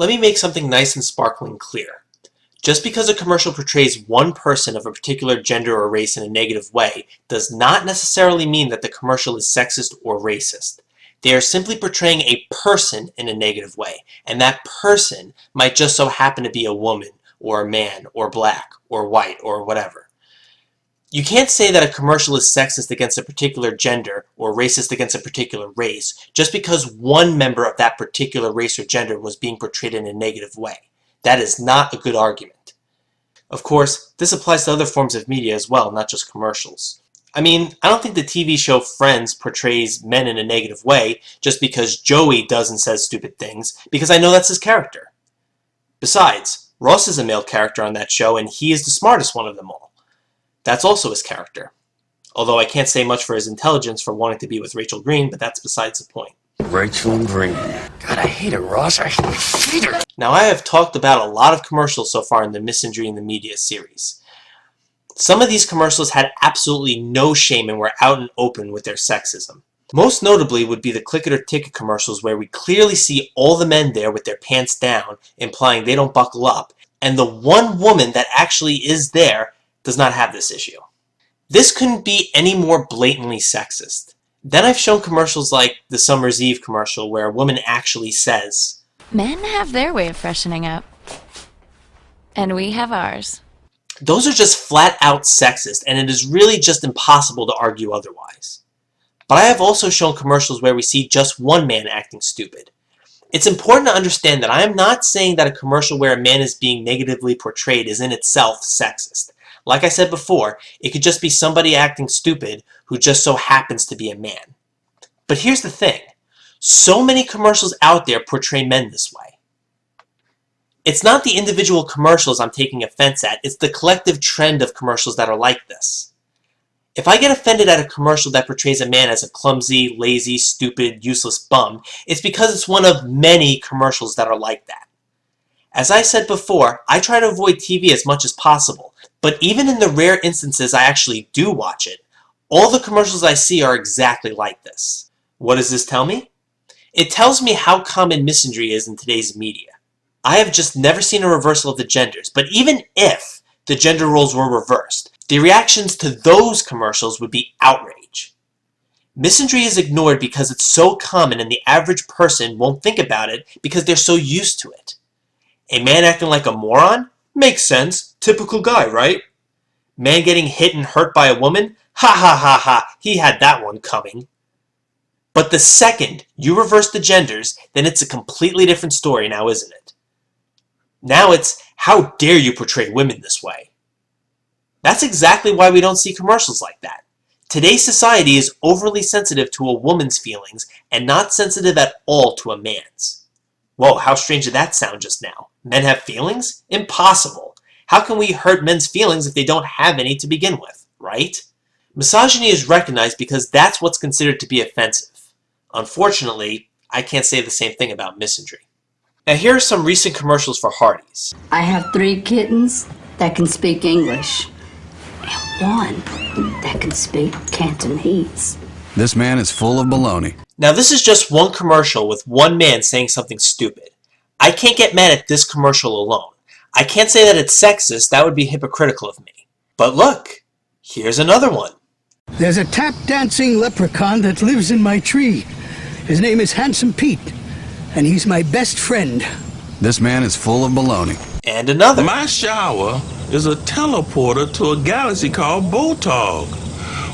Let me make something nice and sparkling clear. Just because a commercial portrays one person of a particular gender or race in a negative way does not necessarily mean that the commercial is sexist or racist. They are simply portraying a person in a negative way, and that person might just so happen to be a woman, or a man, or black, or white, or whatever. You can't say that a commercial is sexist against a particular gender or racist against a particular race just because one member of that particular race or gender was being portrayed in a negative way. That is not a good argument. Of course, this applies to other forms of media as well, not just commercials. I mean, I don't think the TV show Friends portrays men in a negative way just because Joey does and says stupid things, because I know that's his character. Besides, Ross is a male character on that show and he is the smartest one of them all. That's also his character. Although I can't say much for his intelligence for wanting to be with Rachel Green, but that's besides the point. Rachel Green. God, I hate her, Ross. I hate her. Now, I have talked about a lot of commercials so far in the Misandry in the Media series. Some of these commercials had absolutely no shame and were out and open with their sexism. Most notably would be the Click It or Ticket commercials where we clearly see all the men there with their pants down, implying they don't buckle up, and the one woman that actually is there does not have this issue. This couldn't be any more blatantly sexist. Then I've shown commercials like the Summer's Eve commercial where a woman actually says, "Men have their way of freshening up, and we have ours." Those are just flat out sexist, and it is really just impossible to argue otherwise. But I have also shown commercials where we see just one man acting stupid. It's important to understand that I am not saying that a commercial where a man is being negatively portrayed is in itself sexist. Like I said before, it could just be somebody acting stupid who just so happens to be a man. But here's the thing. So many commercials out there portray men this way. It's not the individual commercials I'm taking offense at, it's the collective trend of commercials that are like this. If I get offended at a commercial that portrays a man as a clumsy, lazy, stupid, useless bum, it's because it's one of many commercials that are like that. As I said before, I try to avoid TV as much as possible, but even in the rare instances I actually do watch it, all the commercials I see are exactly like this. What does this tell me? It tells me how common misandry is in today's media. I have just never seen a reversal of the genders, but even if the gender roles were reversed, the reactions to those commercials would be outrage. Misandry is ignored because it's so common and the average person won't think about it because they're so used to it. A man acting like a moron? Makes sense. Typical guy, right? Man getting hit and hurt by a woman? Ha ha ha ha, he had that one coming. But the second you reverse the genders, then it's a completely different story now, isn't it? Now it's, how dare you portray women this way? That's exactly why we don't see commercials like that. Today's society is overly sensitive to a woman's feelings and not sensitive at all to a man's. Whoa, how strange did that sound just now? Men have feelings? Impossible. How can we hurt men's feelings if they don't have any to begin with, right? Misogyny is recognized because that's what's considered to be offensive. Unfortunately, I can't say the same thing about misandry. Now here are some recent commercials for Hardee's. I have 3 kittens that can speak English, and 1 that can speak Cantonese. This man is full of baloney. Now this is just one commercial with one man saying something stupid. I can't get mad at this commercial alone. I can't say that it's sexist, that would be hypocritical of me. But look, here's another one. There's a tap-dancing leprechaun that lives in my tree. His name is Handsome Pete, and he's my best friend. This man is full of baloney. And another. My shower is a teleporter to a galaxy called Botog,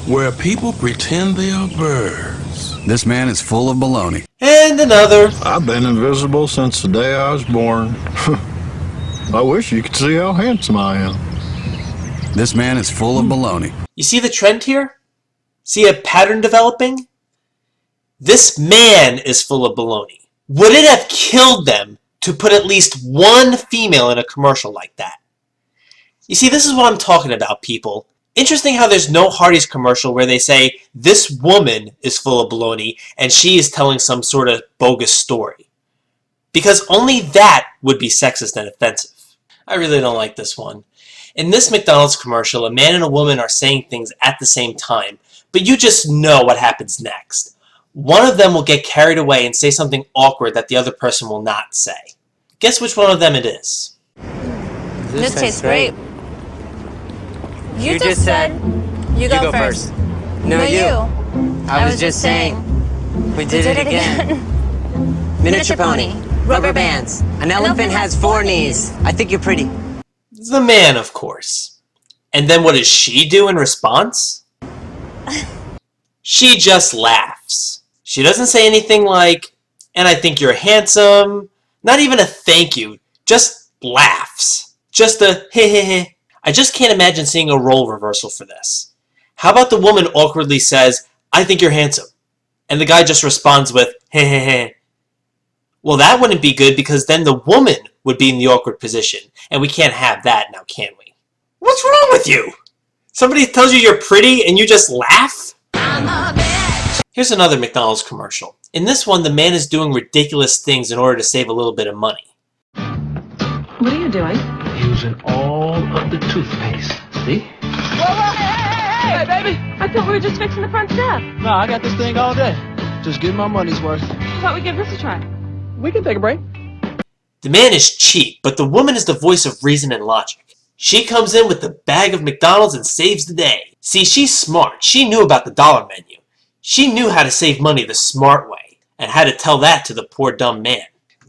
where people pretend they are birds. This man is full of baloney. And another. I've been invisible since the day I was born. I wish you could see how handsome I am. This man is full of baloney. You see the trend here? See a pattern developing? This man is full of baloney. Would it have killed them to put at least one female in a commercial like that? You see, this is what I'm talking about, people. Interesting how there's no Hardee's commercial where they say, this woman is full of baloney and she is telling some sort of bogus story. Because only that would be sexist and offensive. I really don't like this one. In this McDonald's commercial, a man and a woman are saying things at the same time, but you just know what happens next. One of them will get carried away and say something awkward that the other person will not say. Guess which one of them it is? This tastes great. You just said you go first. No, you. I was just saying. We did it again. Miniature pony. Rubber bands. An elephant has 4 knees. I think you're pretty. The man, of course. And then what does she do in response? She just laughs. She doesn't say anything like, and I think you're handsome. Not even a thank you. Just laughs. Just a heh heh heh. I just can't imagine seeing a role reversal for this. How about the woman awkwardly says, I think you're handsome. And the guy just responds with, heh heh heh. Well, that wouldn't be good because then the woman would be in the awkward position. And we can't have that now, can we? What's wrong with you? Somebody tells you you're pretty and you just laugh? I'm a bitch. Here's another McDonald's commercial. In this one, the man is doing ridiculous things in order to save a little bit of money. What are you doing? Using all of the toothpaste. See? Whoa, hey, baby! I thought we were just fixing the front step. No, I got this thing all day. Just getting my money's worth. How about we give this a try? We can take a break. The man is cheap, but the woman is the voice of reason and logic. She comes in with the bag of McDonald's and saves the day. See, she's smart. She knew about the dollar menu. She knew how to save money the smart way, and how to tell that to the poor dumb man.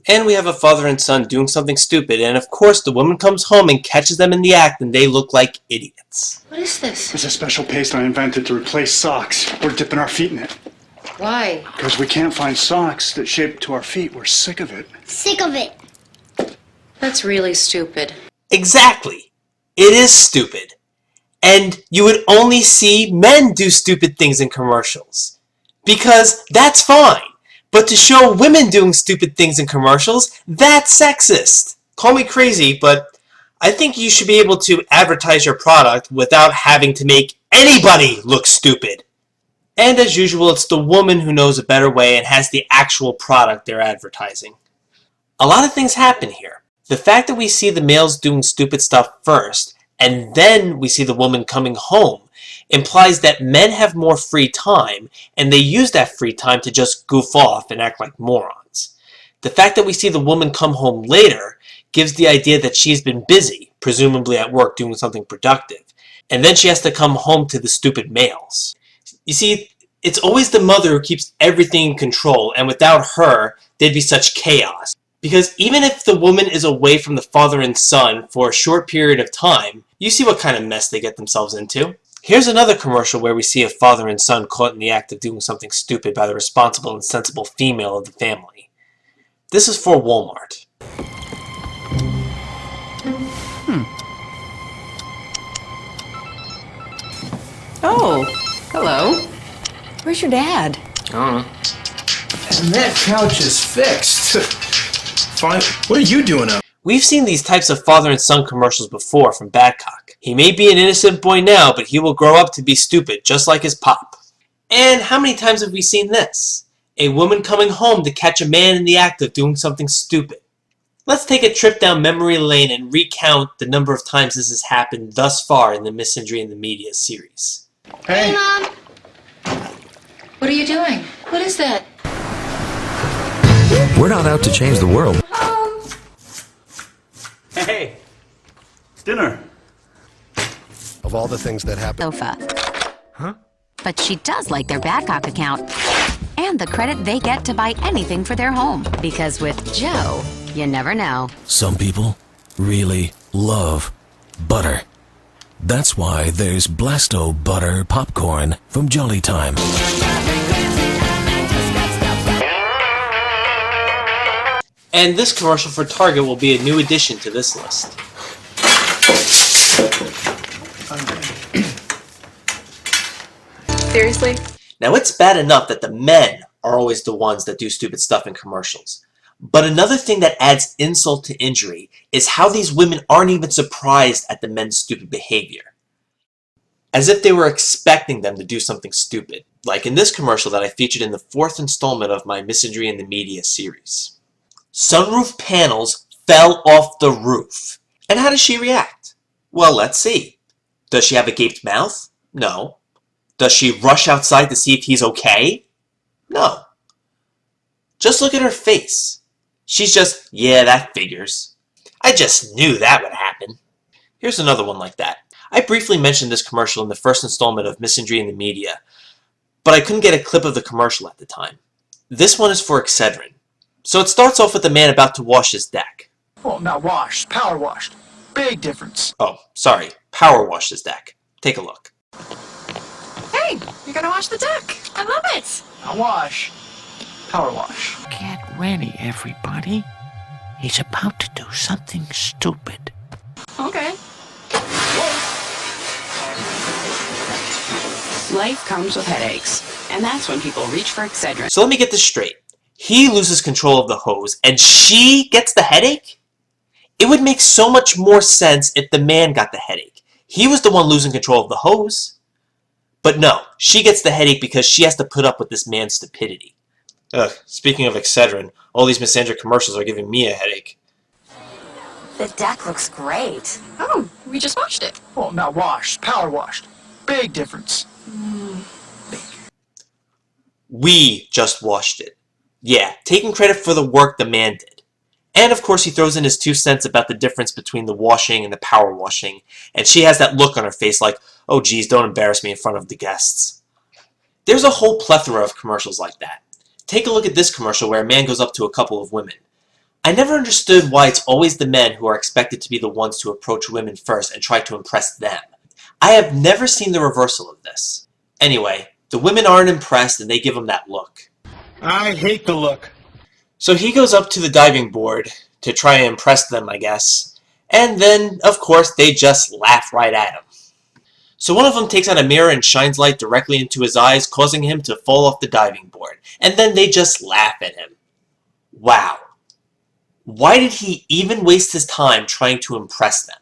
And we have a father and son doing something stupid, and of course the woman comes home and catches them in the act, and they look like idiots. What is this? It's a special paste I invented to replace socks. We're dipping our feet in it. Why? Because we can't find socks that shape to our feet. We're sick of it. Sick of it. That's really stupid. Exactly. It is stupid. And you would only see men do stupid things in commercials. Because that's fine. But to show women doing stupid things in commercials, that's sexist. Call me crazy, but I think you should be able to advertise your product without having to make anybody look stupid. And as usual, it's the woman who knows a better way and has the actual product they're advertising. A lot of things happen here. The fact that we see the males doing stupid stuff first, and then we see the woman coming home, implies that men have more free time, and they use that free time to just goof off and act like morons. The fact that we see the woman come home later gives the idea that she's been busy, presumably at work doing something productive, and then she has to come home to the stupid males. You see, it's always the mother who keeps everything in control, and without her, there'd be such chaos. Because even if the woman is away from the father and son for a short period of time, you see what kind of mess they get themselves into. Here's another commercial where we see a father and son caught in the act of doing something stupid by the responsible and sensible female of the family. This is for Walmart. Oh, hello. Where's your dad? I don't know. And that couch is fixed. Fine. What are you doing up? We've seen these types of father and son commercials before from Badcock. He may be an innocent boy now, but he will grow up to be stupid, just like his pop. And how many times have we seen this? A woman coming home to catch a man in the act of doing something stupid. Let's take a trip down memory lane and recount the number of times this has happened thus far in the Misandry in the Media series. Hey, Mom. What are you doing? What is that? We're not out to change the world. Hey, dinner. Of all the things that happen. Sofa. Huh? But she does like their Badcock account and the credit they get to buy anything for their home. Because with Joe, you never know. Some people really love butter. That's why there's Blasto Butter Popcorn from Jolly Time. And this commercial for Target will be a new addition to this list. Seriously? Now it's bad enough that the men are always the ones that do stupid stuff in commercials. But another thing that adds insult to injury is how these women aren't even surprised at the men's stupid behavior. As if they were expecting them to do something stupid. Like in this commercial that I featured in the 4th installment of my Misandry in the Media series. Sunroof panels fell off the roof. And how does she react? Well, let's see. Does she have a gaped mouth? No. Does she rush outside to see if he's okay? No. Just look at her face. She's just, yeah, that figures. I just knew that would happen. Here's another one like that. I briefly mentioned this commercial in the first installment of Misandry in the Media, but I couldn't get a clip of the commercial at the time. This one is for Excedrin. So it starts off with a man about to wash his deck. Well, not washed, power washed. Big difference. Oh, sorry, power wash his deck. Take a look. Hey, you're gonna wash the deck. I love it. Not wash, power wash. Get ready, everybody. He's about to do something stupid. Okay. Life comes with headaches, and that's when people reach for Excedrin. So let me get this straight. He loses control of the hose, and she gets the headache? It would make so much more sense if the man got the headache. He was the one losing control of the hose. But no, she gets the headache because she has to put up with this man's stupidity. Ugh, speaking of Excedrin, all these Misandry commercials are giving me a headache. The deck looks great. Oh, we just watched it. Well, not washed, power washed. Big difference. We just watched it. Yeah, taking credit for the work the man did. And of course he throws in his 2 cents about the difference between the washing and the power washing, and she has that look on her face like, oh geez, don't embarrass me in front of the guests. There's a whole plethora of commercials like that. Take a look at this commercial where a man goes up to a couple of women. I never understood why it's always the men who are expected to be the ones to approach women first and try to impress them. I have never seen the reversal of this. Anyway, the women aren't impressed and they give him that look. I hate the look. So he goes up to the diving board to try and impress them, I guess. And then, of course, they just laugh right at him. So one of them takes out a mirror and shines light directly into his eyes, causing him to fall off the diving board. And then they just laugh at him. Wow. Why did he even waste his time trying to impress them?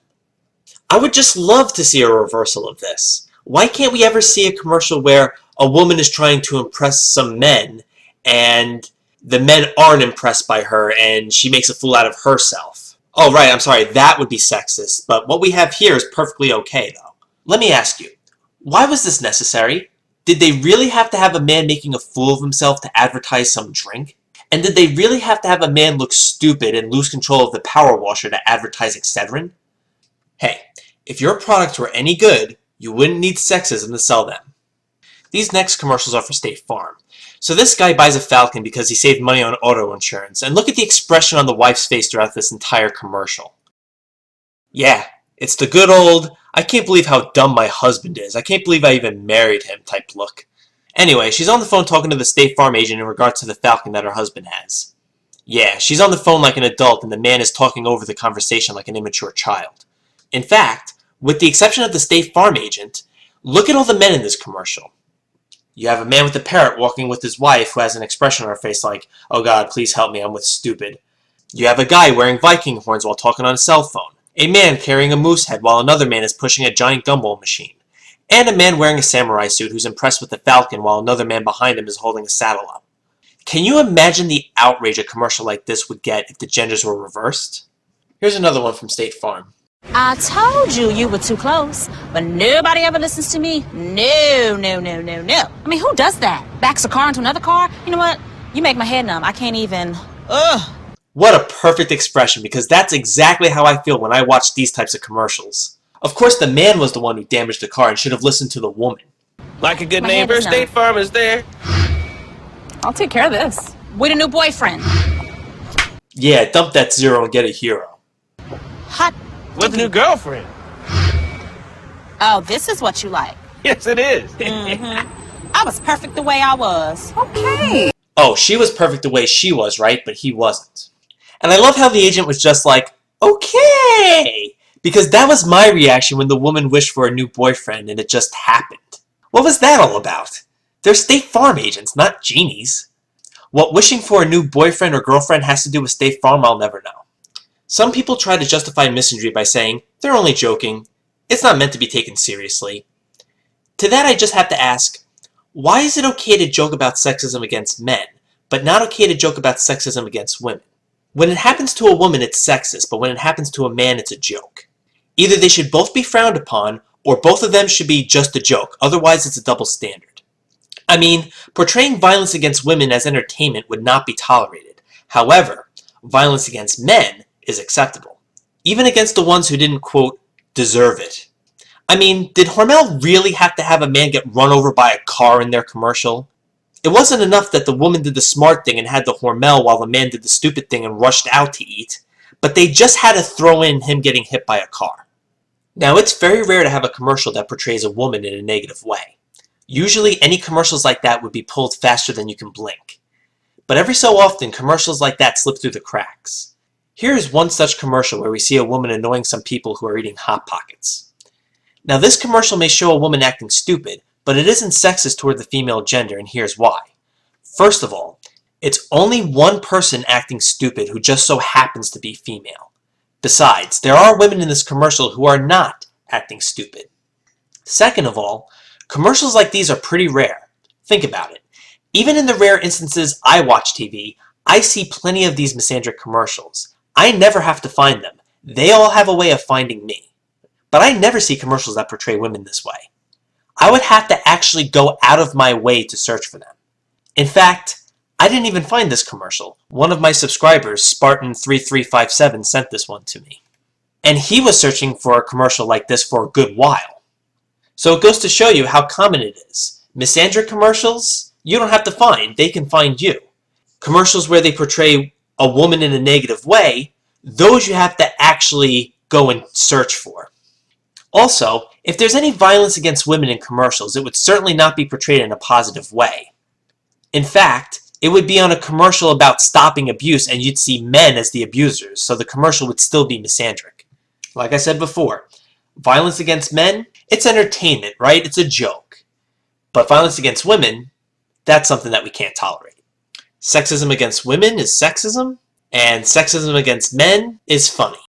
I would just love to see a reversal of this. Why can't we ever see a commercial where a woman is trying to impress some men and the men aren't impressed by her and she makes a fool out of herself? Oh, right, I'm sorry, that would be sexist, but what we have here is perfectly okay, though. Let me ask you, why was this necessary? Did they really have to have a man making a fool of himself to advertise some drink? And did they really have to have a man look stupid and lose control of the power washer to advertise Excedrin? Hey, if your products were any good, you wouldn't need sexism to sell them. These next commercials are for State Farm. So this guy buys a Falcon because he saved money on auto insurance, and look at the expression on the wife's face throughout this entire commercial. Yeah, it's the good old, I can't believe how dumb my husband is, I can't believe I even married him type look. Anyway, she's on the phone talking to the State Farm agent in regards to the Falcon that her husband has. Yeah, she's on the phone like an adult, and the man is talking over the conversation like an immature child. In fact, with the exception of the State Farm agent, look at all the men in this commercial. You have a man with a parrot walking with his wife who has an expression on her face like, oh God, please help me, I'm with stupid. You have a guy wearing Viking horns while talking on a cell phone. A man carrying a moose head while another man is pushing a giant gumball machine. And a man wearing a samurai suit who's impressed with the Falcon while another man behind him is holding a saddle up. Can you imagine the outrage a commercial like this would get if the genders were reversed? Here's another one from State Farm. I told you you were too close, but nobody ever listens to me. No, no, no, no, no. I mean, who does that? Backs a car into another car? You know what? You make my head numb. I can't even... Ugh. What a perfect expression, because that's exactly how I feel when I watch these types of commercials. Of course, the man was the one who damaged the car and should have listened to the woman. Like a good neighbor, State Farm is there. I'll take care of this. With a new boyfriend. Yeah, dump that zero and get a hero. Hot. With a new girlfriend. Oh, this is what you like. Yes, it is. I was perfect the way I was. Okay. Oh, she was perfect the way she was, right? But he wasn't. And I love how the agent was just like, okay! Because that was my reaction when the woman wished for a new boyfriend and it just happened. What was that all about? They're State Farm agents, not genies. What wishing for a new boyfriend or girlfriend has to do with State Farm, I'll never know. Some people try to justify misandry by saying, they're only joking, it's not meant to be taken seriously. To that I just have to ask, why is it okay to joke about sexism against men, but not okay to joke about sexism against women? When it happens to a woman it's sexist, but when it happens to a man it's a joke. Either they should both be frowned upon, or both of them should be just a joke, otherwise it's a double standard. I mean, portraying violence against women as entertainment would not be tolerated. However, violence against men is acceptable. Even against the ones who didn't, quote, deserve it. I mean, did Hormel really have to have a man get run over by a car in their commercial? It wasn't enough that the woman did the smart thing and had the Hormel while the man did the stupid thing and rushed out to eat, but they just had to throw in him getting hit by a car. Now, it's very rare to have a commercial that portrays a woman in a negative way. Usually, any commercials like that would be pulled faster than you can blink. But every so often, commercials like that slip through the cracks. Here is one such commercial where we see a woman annoying some people who are eating Hot Pockets. Now, this commercial may show a woman acting stupid, but it isn't sexist toward the female gender, and here's why. First of all, it's only one person acting stupid who just so happens to be female. Besides, there are women in this commercial who are not acting stupid. Second of all, commercials like these are pretty rare. Think about it. Even in the rare instances I watch TV, I see plenty of these misandric commercials. I never have to find them. They all have a way of finding me. But I never see commercials that portray women this way. I would have to actually go out of my way to search for them. In fact, I didn't even find this commercial. One of my subscribers, Spartan3357, sent this one to me. And he was searching for a commercial like this for a good while. So it goes to show you how common it is. Misandric commercials, you don't have to find, they can find you. Commercials where they portray a woman in a negative way, those you have to actually go and search for. Also, if there's any violence against women in commercials, it would certainly not be portrayed in a positive way. In fact, it would be on a commercial about stopping abuse and you'd see men as the abusers, so the commercial would still be misandric. Like I said before, violence against men, it's entertainment, right? It's a joke. But violence against women, that's something that we can't tolerate. Sexism against women is sexism, and sexism against men is funny.